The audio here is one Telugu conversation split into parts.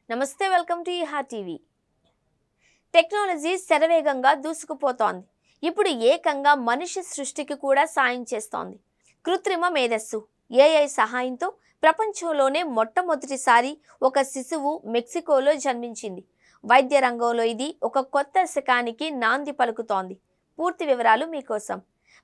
నమస్తే, వెల్కమ్ టు ఈహా టీవీ. టెక్నాలజీ శరవేగంగా దూసుకుపోతోంది. ఇప్పుడు ఏకంగా మనిషి సృష్టికి కూడా సాయం చేస్తోంది. కృత్రిమ మేధస్సు ఏఐ సహాయంతో ప్రపంచంలోనే మొట్టమొదటిసారి ఒక శిశువు మెక్సికోలో జన్మించింది. వైద్య రంగంలో ఇది ఒక కొత్త శకానికి నాంది పలుకుతోంది. పూర్తి వివరాలు మీకోసం.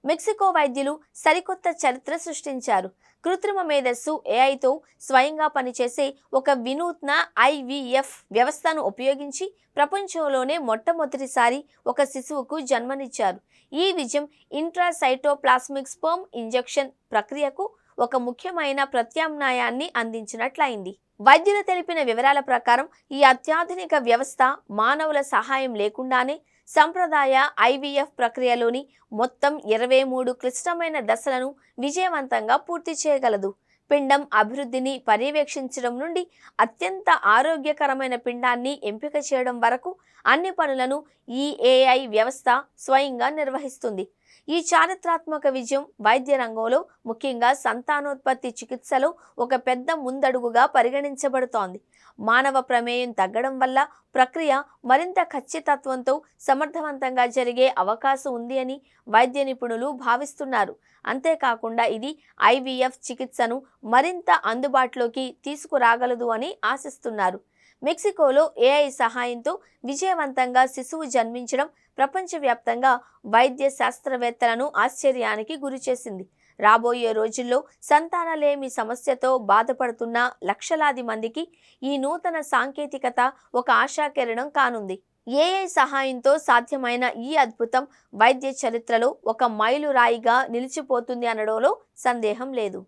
మెక్సికో వైద్యులు సరికొత్త చరిత్ర సృష్టించారు. కృత్రిమ మేధస్సు ఏఐతో స్వయంగా పనిచేసే ఒక వినూత్న ఐవీఎఫ్ వ్యవస్థను ఉపయోగించి ప్రపంచంలోనే మొట్టమొదటిసారి ఒక శిశువుకు జన్మనిచ్చారు. ఈ విజయం ఇంట్రాసైటోప్లాస్మిక్ స్పెర్మ్ ఇంజెక్షన్ ప్రక్రియకు ఒక ముఖ్యమైన ప్రత్యామ్నాయాన్ని అందించినట్లయింది. వైద్యులు తెలిపిన వివరాల ప్రకారం ఈ అత్యాధునిక వ్యవస్థ మానవుల సహాయం లేకుండానే సంప్రదాయ ఐవీఎఫ్ ప్రక్రియలోని మొత్తం 23 క్లిష్టమైన దశలను విజయవంతంగా పూర్తి చేయగలదు. పిండం అభివృద్ధిని పర్యవేక్షించడం నుండి అత్యంత ఆరోగ్యకరమైన పిండాన్ని ఎంపిక చేయడం వరకు అన్ని పనులను ఈ ఏఐ వ్యవస్థ స్వయంగా నిర్వహిస్తుంది. ఈ చారిత్రాత్మక విజయం వైద్య రంగంలో, ముఖ్యంగా సంతానోత్పత్తి చికిత్సలో ఒక పెద్ద ముందడుగుగా పరిగణించబడుతోంది. మానవ ప్రమేయం తగ్గడం వల్ల ప్రక్రియ మరింత ఖచ్చితత్వంతో సమర్థవంతంగా జరిగే అవకాశం ఉంది అని వైద్య నిపుణులు భావిస్తున్నారు. అంతేకాకుండా ఇది ఐవీఎఫ్ చికిత్సను మరింత అందుబాటులోకి తీసుకురాగలదు అని ఆశిస్తున్నారు. మెక్సికోలో ఏఐ సహాయంతో విజయవంతంగా శిశువు జన్మించడం ప్రపంచవ్యాప్తంగా వైద్య శాస్త్రవేత్తలను ఆశ్చర్యానికి గురిచేసింది. రాబోయే రోజుల్లో సంతానలేమి సమస్యతో బాధపడుతున్న లక్షలాది మందికి ఈ నూతన సాంకేతికత ఒక ఆశాకిరణం కానుంది. ఏఐ సహాయంతో సాధ్యమైన ఈ అద్భుతం వైద్య చరిత్రలో ఒక మైలురాయిగా నిలిచిపోతుంది అనడంలో సందేహం లేదు.